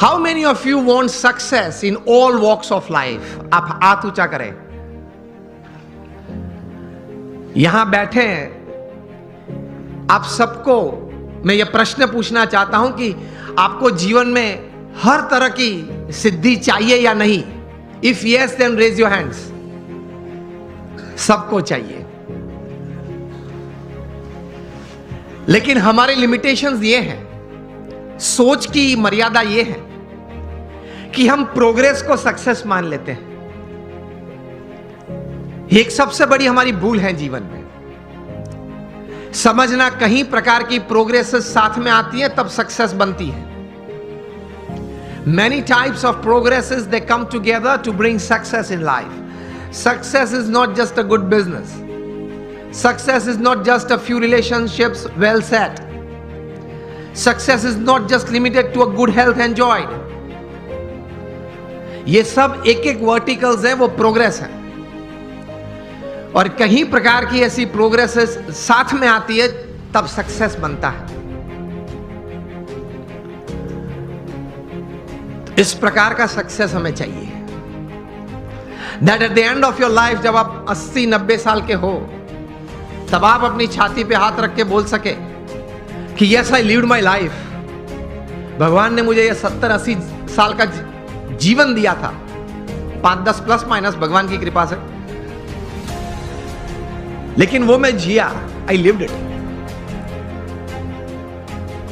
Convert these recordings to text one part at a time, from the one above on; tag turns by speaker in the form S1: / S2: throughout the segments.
S1: How many of you want success in all walks of life? आप हाथ ऊंचा करें। यहां बैठे हैं आप सबको मैं यह प्रश्न पूछना चाहता हूं कि आपको जीवन में हर तरह की सिद्धि चाहिए या नहीं? If yes then raise your hands. सबको चाहिए, लेकिन हमारे लिमिटेशंस ये हैं, सोच की मर्यादा ये है कि हम प्रोग्रेस को सक्सेस मान लेते हैं। एक सबसे बड़ी हमारी भूल है जीवन में। समझना कहीं प्रकार की प्रोग्रेस साथ में आती है तब सक्सेस बनती है। Many types of progresses they come together to bring success in life. Success is not just a good business. Success is not just a few relationships well set. Success is not just limited to a good health enjoyed. ये सब एक एक verticals हैं, वो progress है। और कहीं प्रकार की ऐसी प्रोग्रेसेस साथ में आती है तब सक्सेस बनता है। इस प्रकार का सक्सेस हमें चाहिए that at the end of your life, जब आप 80-90 साल के हो, तब आप अपनी छाती पे हाथ रख के बोल सके कि yes I lived my life. भगवान ने मुझे ये 70-80 साल का जीवन दिया था, 5-10 प्लस माइनस भगवान की कृपा से, लेकिन वो मैं जिया, आई लिव्ड इट।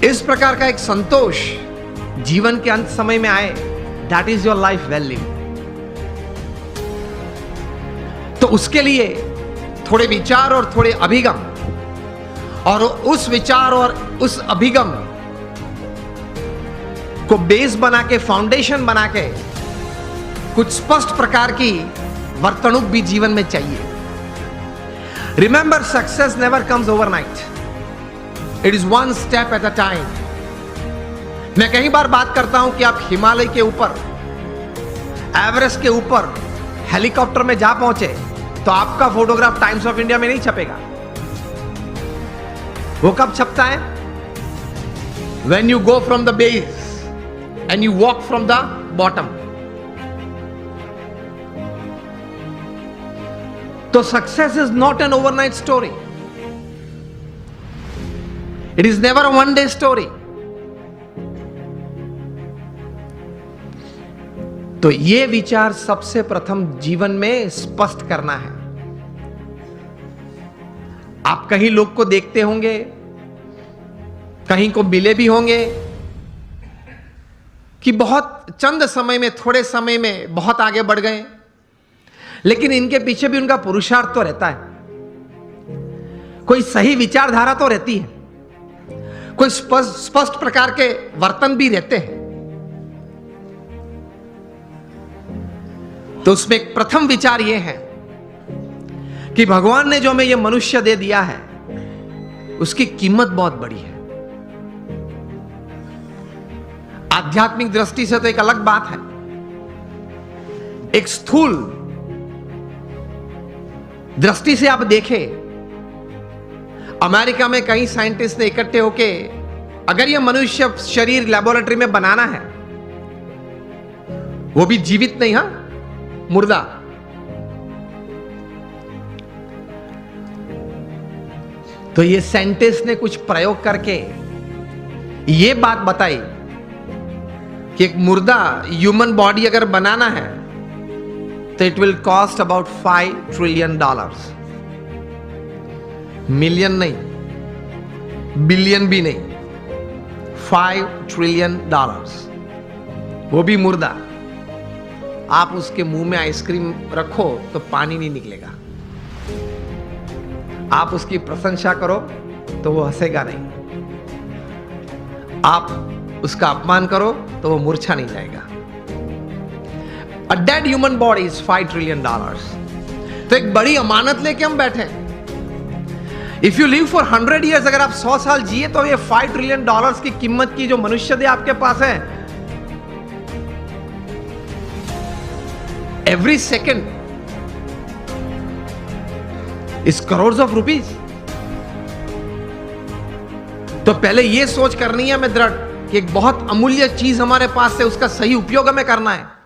S1: इस प्रकार का एक संतोष जीवन के अंत समय में आए, that is your life well lived. तो उसके लिए थोड़े विचार और थोड़े अभिगम, और उस विचार और उस अभिगम को बेस बना के, फाउंडेशन बना के कुछ स्पष्ट प्रकार की वर्तणुक भी जीवन में चाहिए। Remember, success never comes overnight, it is one step at a time. मैं कई बार बात करता हूं कि आप हिमालय के ऊपर, एवरेस्ट के ऊपर हेलीकॉप्टर में जा पहुंचे तो आपका फोटोग्राफ टाइम्स ऑफ इंडिया में नहीं छपेगा। वो कब छपता है? When you go from the base and you walk from the bottom. तो success is not an overnight story, it is never a one day story. तो ये विचार सबसे प्रथम जीवन में स्पष्ट करना है। आप कहीं लोग को देखते होंगे, कहीं को मिले भी होंगे कि बहुत चंद समय में, थोड़े समय में बहुत आगे बढ़ गए, लेकिन इनके पीछे भी उनका पुरुषार्थ तो रहता है। कोई सही विचारधारा तो रहती है, कोई स्पष्ट प्रकार के वर्तन भी रहते हैं। तो उसमें एक प्रथम विचार यह है कि भगवान ने जो हमें यह मनुष्य दे दिया है, उसकी कीमत बहुत बड़ी है। आध्यात्मिक दृष्टि से तो एक अलग बात है। एक स्थूल दृष्टि से आप देखें, अमेरिका में कई साइंटिस्ट ने इकट्ठे होके, अगर यह मनुष्य शरीर लेबोरेटरी में बनाना है, वो भी जीवित नहीं, हां, मुर्दा, तो ये साइंटिस्ट ने कुछ प्रयोग करके ये बात बताई कि एक मुर्दा ह्यूमन बॉडी अगर बनाना है तो it will cost about $5 trillion. Million नहीं, बिलियन भी नहीं, $5 ट्रिलियन, वो भी मुर्दा। आप उसके मुंह में आइसक्रीम रखो तो पानी नहीं निकलेगा, आप उसकी प्रशंसा करो तो वो हंसेगा नहीं, आप उसका अपमान करो तो वो मूर्छा नहीं जाएगा। A dead human body is $5 trillion. तो एक बड़ी अमानत लेके हम बैठे। If you live for 100 years, अगर आप 100 साल जिए तो ये $5 ट्रिलियन की कीमत की जो मनुष्य दे आपके पास है, every second is crores of rupees। तो पहले ये सोच करनी है मैं दृढ़ कि एक बहुत अमूल्य चीज हमारे पास है, उसका सही उपयोग हमें करना है।